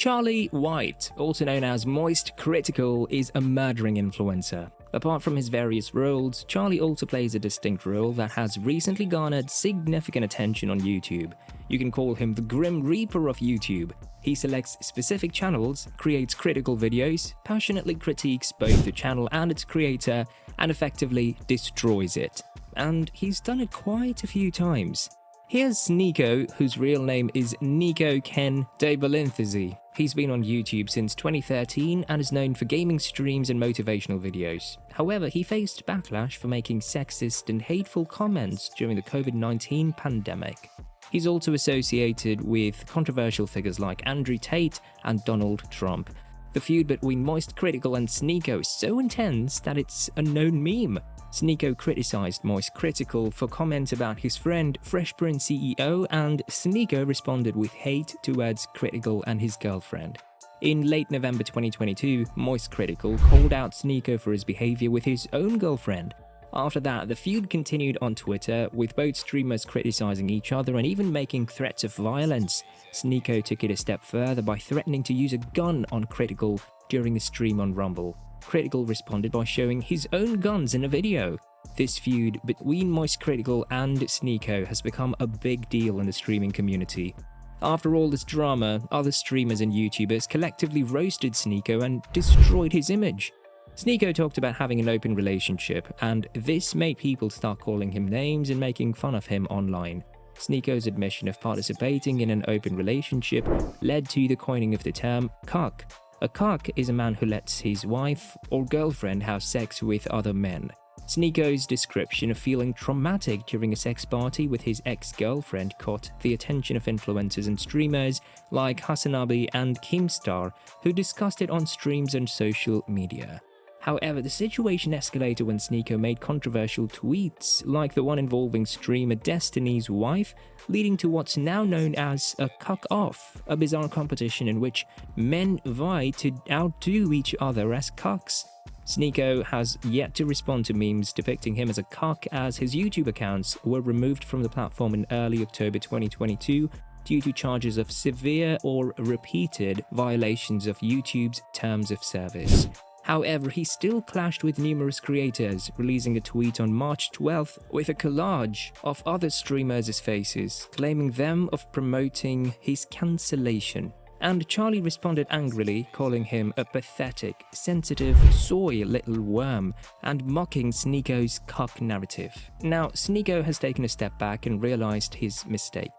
Charlie White, also known as Moist Critical, is a murdering influencer. Apart from his various roles, Charlie also plays a distinct role that has recently garnered significant attention on YouTube. You can call him the Grim Reaper of YouTube. He selects specific channels, creates critical videos, passionately critiques both the channel and its creator, and effectively destroys it. And he's done it quite a few times. Here's Sneako, whose real name is Nico Ken Debalinthese. He's been on YouTube since 2013 and is known for gaming streams and motivational videos. However, he faced backlash for making sexist and hateful comments during the COVID-19 pandemic. He's also associated with controversial figures like Andrew Tate and Donald Trump. The feud between Moist Critical and Sneako is so intense that it's a known meme. Sneako criticized Moist Critical for comments about his friend Fresh Prince CEO, and Sneako responded with hate towards Critical and his girlfriend. In late November 2022, Moist Critical called out Sneako for his behavior with his own girlfriend. After that, the feud continued on Twitter, with both streamers criticizing each other and even making threats of violence. Sneako took it a step further by threatening to use a gun on Critical during a stream on Rumble. Critical responded by showing his own guns in a video. This feud between Moist Critical and Sneako has become a big deal in the streaming community. After all this drama, other streamers and YouTubers collectively roasted Sneako and destroyed his image. Sneako talked about having an open relationship, and this made people start calling him names and making fun of him online. Sneako's admission of participating in an open relationship led to the coining of the term cuck. A cuck is a man who lets his wife or girlfriend have sex with other men. Sneako's description of feeling traumatic during a sex party with his ex-girlfriend caught the attention of influencers and streamers like Hasanabi and Keemstar, who discussed it on streams and social media. However, the situation escalated when Sneako made controversial tweets, like the one involving streamer Destiny's wife, leading to what's now known as a cuck-off, a bizarre competition in which men vie to outdo each other as cucks. Sneako has yet to respond to memes depicting him as a cuck, as his YouTube accounts were removed from the platform in early October 2022 due to charges of severe or repeated violations of YouTube's terms of service. However, he still clashed with numerous creators, releasing a tweet on March 12th with a collage of other streamers' faces, claiming them of promoting his cancellation. And Charlie responded angrily, calling him a pathetic, sensitive, soy little worm, and mocking Sneako's cuck narrative. Now, Sneako has taken a step back and realized his mistake.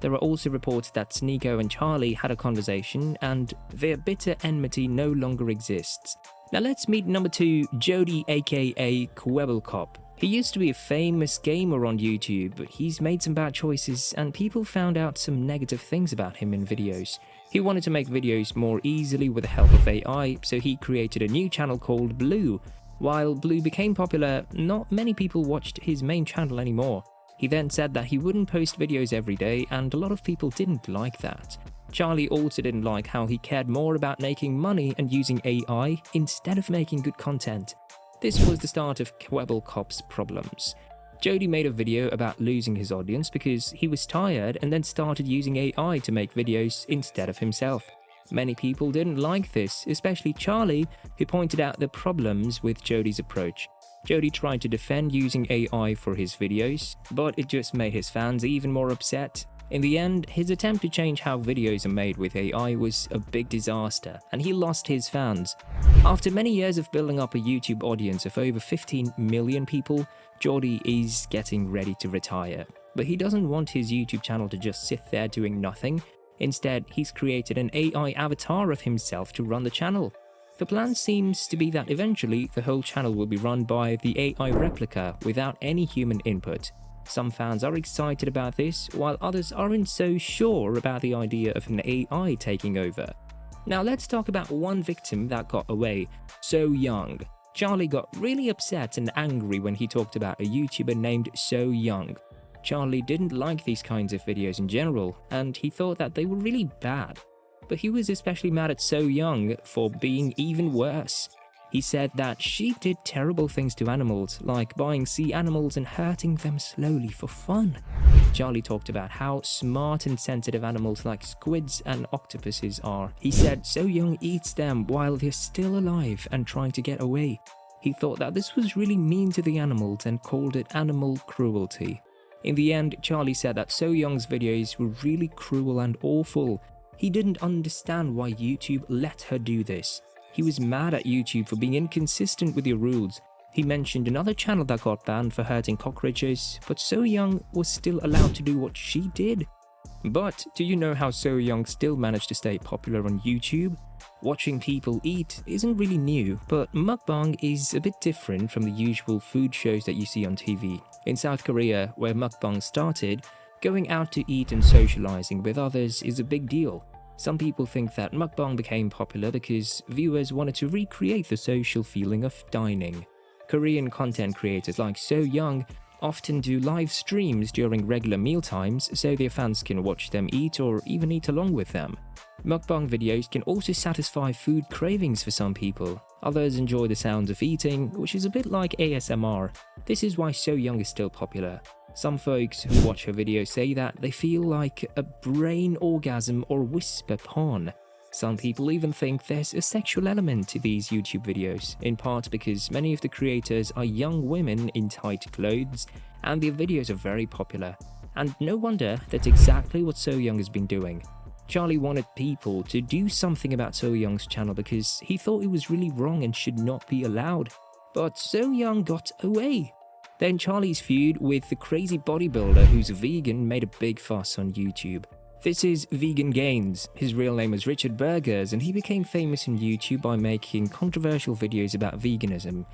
There are also reports that Sneako and Charlie had a conversation, and their bitter enmity no longer exists. Now let's meet number 2, Jody aka Kwebbelkop. He used to be a famous gamer on YouTube, but he's made some bad choices and people found out some negative things about him in videos. He wanted to make videos more easily with the help of AI, so he created a new channel called Blue. While Blue became popular, not many people watched his main channel anymore. He then said that he wouldn't post videos every day, and a lot of people didn't like that. Charlie also didn't like how he cared more about making money and using AI instead of making good content. This was the start of Kwebbelkop's problems. Jody made a video about losing his audience because he was tired and then started using AI to make videos instead of himself. Many people didn't like this, especially Charlie, who pointed out the problems with Jody's approach. Jody tried to defend using AI for his videos, but it just made his fans even more upset. In the end, his attempt to change how videos are made with AI was a big disaster, and he lost his fans. After many years of building up a YouTube audience of over 15 million people, Jody is getting ready to retire. But he doesn't want his YouTube channel to just sit there doing nothing. Instead, he's created an AI avatar of himself to run the channel. The plan seems to be that eventually the whole channel will be run by the AI replica without any human input. Some fans are excited about this, while others aren't so sure about the idea of an AI taking over. Now let's talk about one victim that got away, SSOYoung. Charlie got really upset and angry when he talked about a YouTuber named SSOYoung. Charlie didn't like these kinds of videos in general, and he thought that they were really bad. But he was especially mad at SSOYoung for being even worse. He said that she did terrible things to animals, like buying sea animals and hurting them slowly for fun. Charlie talked about how smart and sensitive animals like squids and octopuses are. He said SSOYoung eats them while they're still alive and trying to get away. He thought that this was really mean to the animals and called it animal cruelty. In the end, Charlie said that SSOYoung's videos were really cruel and awful. He didn't understand why YouTube let her do this. He was mad at YouTube for being inconsistent with their rules. He mentioned another channel that got banned for hurting cockroaches, but SSOYoung was still allowed to do what she did. But do you know how SSOYoung still managed to stay popular on YouTube? Watching people eat isn't really new, but mukbang is a bit different from the usual food shows that you see on TV. In South Korea, where mukbang started, going out to eat and socializing with others is a big deal. Some people think that mukbang became popular because viewers wanted to recreate the social feeling of dining. Korean content creators like SSOYoung often do live streams during regular meal times so their fans can watch them eat or even eat along with them. Mukbang videos can also satisfy food cravings for some people. Others enjoy the sounds of eating, which is a bit like ASMR. This is why SSOYoung is still popular. Some folks who watch her videos say that they feel like a brain orgasm or whisper porn. Some people even think there's a sexual element to these YouTube videos, in part because many of the creators are young women in tight clothes and their videos are very popular. And no wonder that's exactly what SSOYoung has been doing. Charlie wanted people to do something about SSOYoung's channel because he thought it was really wrong and should not be allowed. But SSOYoung got away. Then Charlie's feud with the crazy bodybuilder who's a vegan made a big fuss on YouTube. This is Vegan0. His real name was Richard Burgers and he became famous on YouTube by making controversial videos about veganism.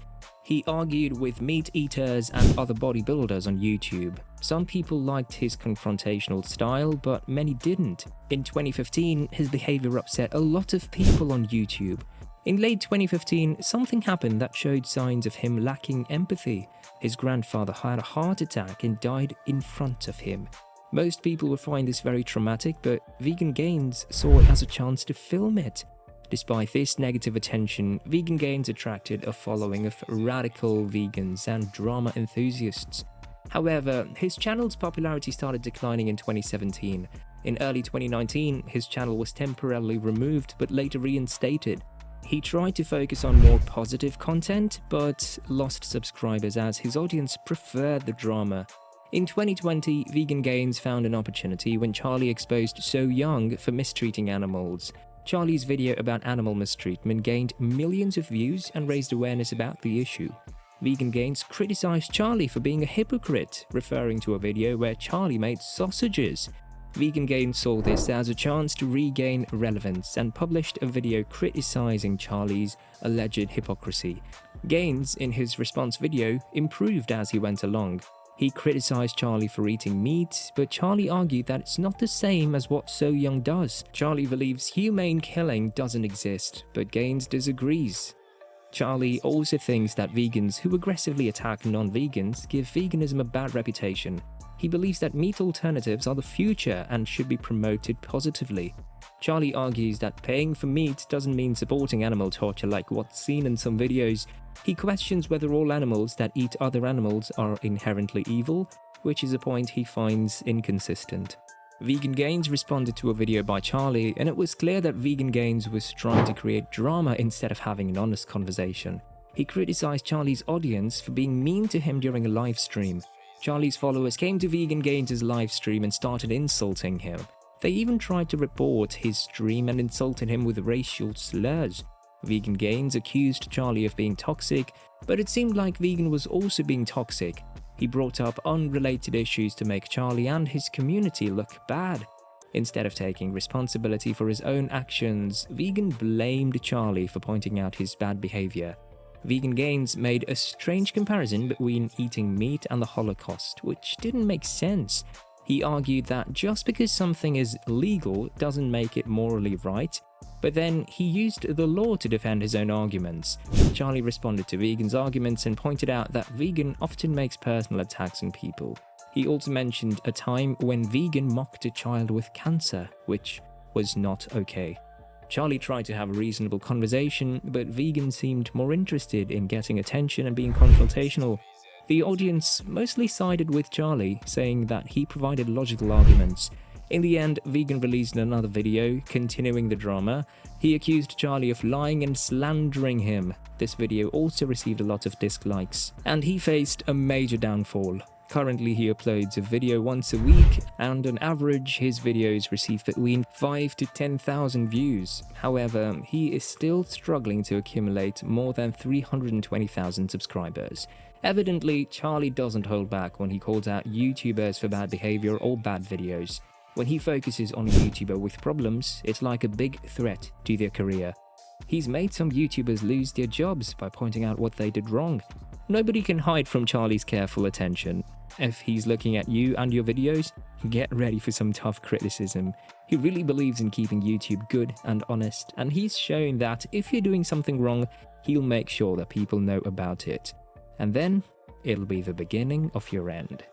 He argued with meat eaters and other bodybuilders on YouTube. Some people liked his confrontational style, but many didn't. In 2015, his behavior upset a lot of people on YouTube. In late 2015, something happened that showed signs of him lacking empathy. His grandfather had a heart attack and died in front of him. Most people would find this very traumatic, but Vegan0 saw it as a chance to film it. Despite this negative attention, Vegan0 attracted a following of radical vegans and drama enthusiasts. However, his channel's popularity started declining in 2017. In early 2019, his channel was temporarily removed but later reinstated. He tried to focus on more positive content, but lost subscribers as his audience preferred the drama. In 2020, Vegan0 found an opportunity when Charlie exposed SSOYoung for mistreating animals. Charlie's video about animal mistreatment gained millions of views and raised awareness about the issue. Vegan0 criticized Charlie for being a hypocrite, referring to a video where Charlie made sausages. Vegan0 saw this as a chance to regain relevance and published a video criticizing Charlie's alleged hypocrisy. Gaines, in his response video, improved as he went along. He criticized Charlie for eating meat, but Charlie argued that it's not the same as what SSOYoung does. Charlie believes humane killing doesn't exist, but Gaines disagrees. Charlie also thinks that vegans who aggressively attack non-vegans give veganism a bad reputation. He believes that meat alternatives are the future and should be promoted positively. Charlie argues that paying for meat doesn't mean supporting animal torture like what's seen in some videos. He questions whether all animals that eat other animals are inherently evil, which is a point he finds inconsistent. Vegan0 responded to a video by Charlie, and it was clear that Vegan0 was trying to create drama instead of having an honest conversation. He criticized Charlie's audience for being mean to him during a live stream. Charlie's followers came to Vegan0's live stream and started insulting him. They even tried to report his stream and insulted him with racial slurs. Vegan0 accused Charlie of being toxic, but it seemed like Vegan was also being toxic. He brought up unrelated issues to make Charlie and his community look bad. Instead of taking responsibility for his own actions, Vegan blamed Charlie for pointing out his bad behavior. Vegan0 made a strange comparison between eating meat and the Holocaust, which didn't make sense. He argued that just because something is legal doesn't make it morally right, but then he used the law to defend his own arguments. Charlie responded to Vegan's arguments and pointed out that Vegan often makes personal attacks on people. He also mentioned a time when Vegan mocked a child with cancer, which was not okay. Charlie tried to have a reasonable conversation, but Vegan seemed more interested in getting attention and being confrontational. The audience mostly sided with Charlie, saying that he provided logical arguments. In the end, Vegan released another video, continuing the drama. He accused Charlie of lying and slandering him. This video also received a lot of dislikes, and he faced a major downfall. Currently, he uploads a video once a week, and on average, his videos receive between 5 to 10,000 views. However, he is still struggling to accumulate more than 320,000 subscribers. Evidently, Charlie doesn't hold back when he calls out YouTubers for bad behavior or bad videos. When he focuses on a YouTuber with problems, it's like a big threat to their career. He's made some YouTubers lose their jobs by pointing out what they did wrong. Nobody can hide from Charlie's careful attention. If he's looking at you and your videos, get ready for some tough criticism. He really believes in keeping YouTube good and honest, and he's shown that if you're doing something wrong, he'll make sure that people know about it. And then, it'll be the beginning of your end.